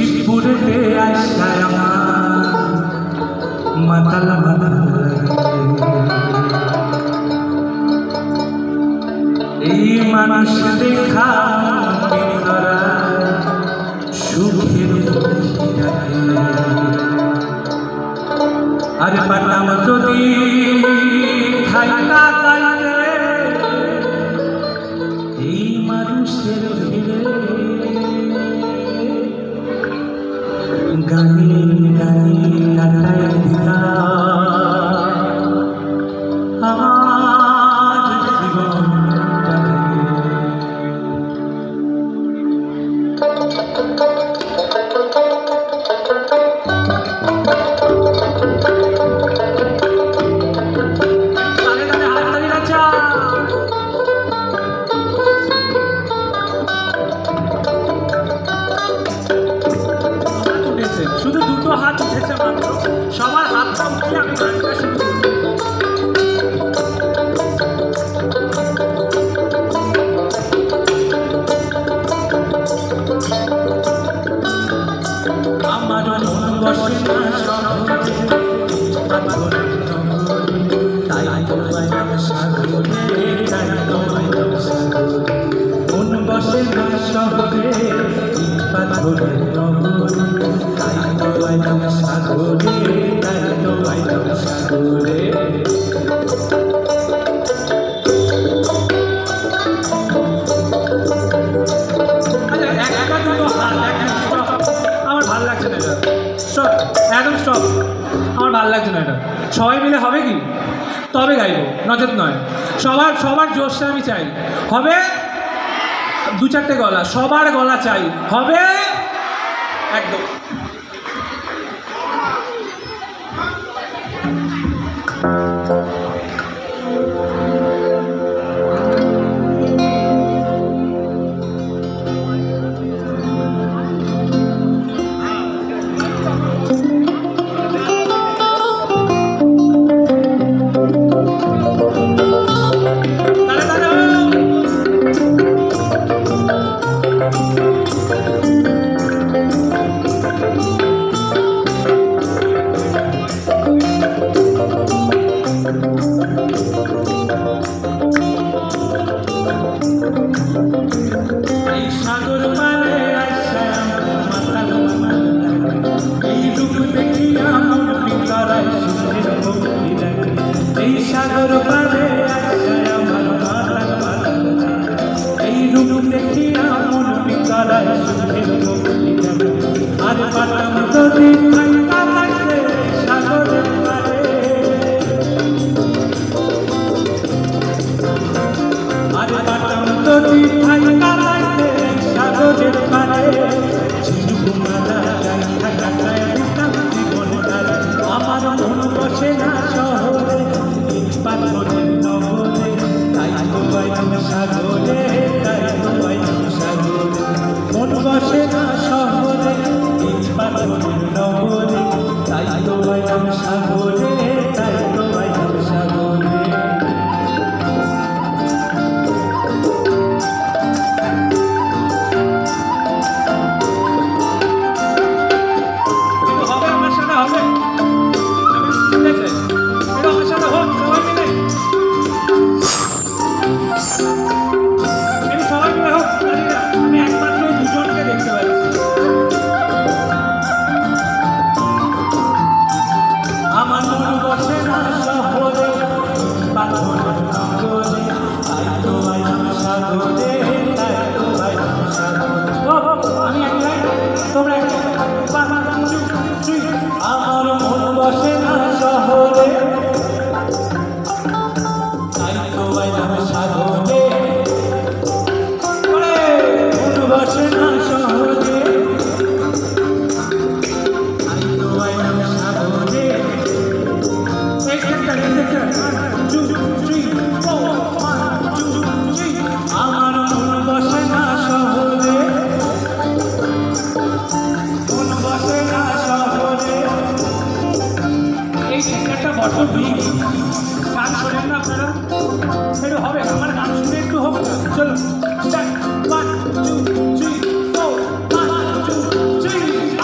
শিবপুরেতে আসায় আমার মাতাল মাতাল এই মানুষ দেখা সুখের আর পাতাম যদি খাইতা কালে এই মানুষের ভিড়ে গানি গানি কাটাই দিলা আমার জীবনটাকে শুধু দুটো হাত উঠেছে মাত্র, সবার হাতটা উঠিয়ে আমি গানটা শুরু করব। আমার মন বসে না শহরে, তাই তো আইলাম সাগরে, তাই তো আইলাম সাগরে। মন বসে না শহরে, পাথরের নগরে, তাই তো আইলাম সাগরে, তাই তো আইলাম সাগরে। আমার ভাল লাগছে না এটা, স্টপ, একদম স্টপ, আমার ভাল লাগছে না এটা। সবাই মিলে হবে কি? তবে গাইবো, নচেত নয়। সবার সবার জোশটা আমি চাই। হবে দু চারটে গলা, সবার গলা চাই। হবে একদম। এই সাগর পারে এই রূপ দেখিয়া মন পিতারায় সুখের ভক্তি লাগে। এই সাগর পারে আমার এই রূপ দেখিয়া মন পিতারায় সুখের ভক্তি লাগে। আর পাতাম যদি থাকা লাগে সাগরের পারে, আর পাতাম যদি থাকা লাগে সাগরের পারে, আমার মন বসে না শহরে, পাথরের নগরে, তাই তো আইলাম সাগরে, তাই তো আইলাম সাগরে। মন বসে না শহরে, পাথরের নগরে, তাই তো আইলাম সাগরে, তাই তো আইলাম সাগরে। আমার মন বসে না শহরে, পাথরের নগরে, তাই তো আইলাম সাগরে, তাই তো আইলাম সাগরে। আমি এক লাইন, তোমরা এক লাইন। আমার মন বসে না শহরে, তাই তো আইলাম সাগরে। মন বসে না শহরে, তাই তো আইলাম সাগরে। আমার মন বসে না শহরে, মন বসে না শহরে। এই একটা বড় ভিড়, গান শোনেন না আপনারা? একটু হবে, আমার গান শুনে একটু হোক না। চলো 1 2 3 4 1 2 3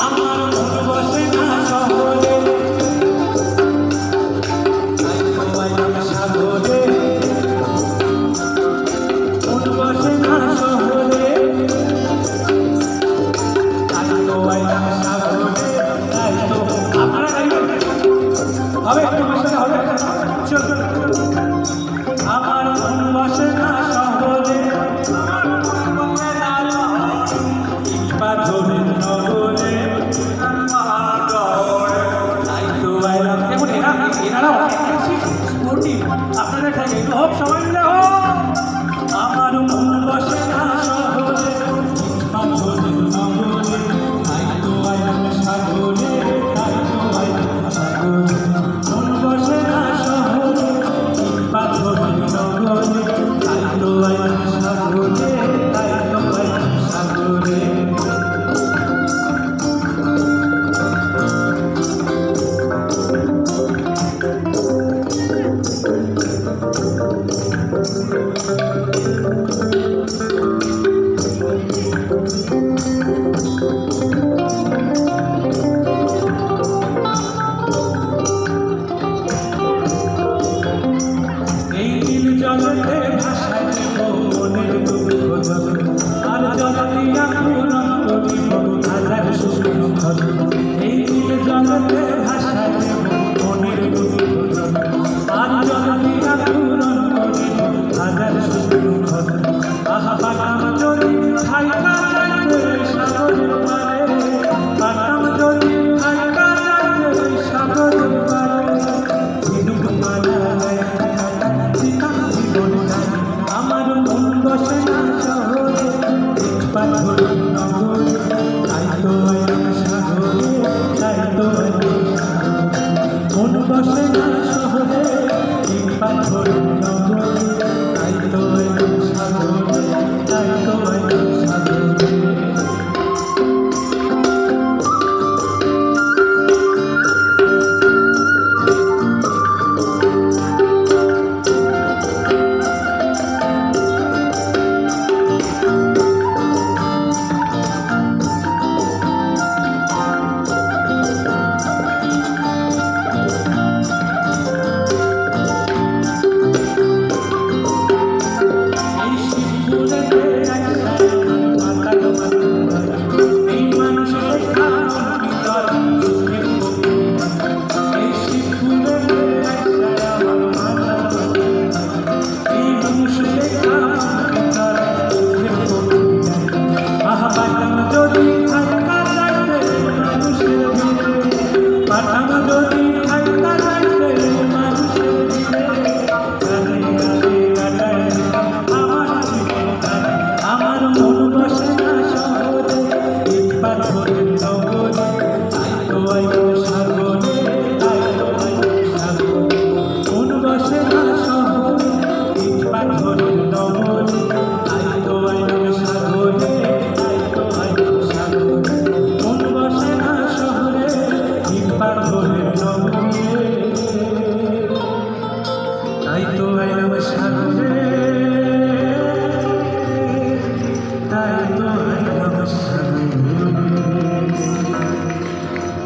কাঠামো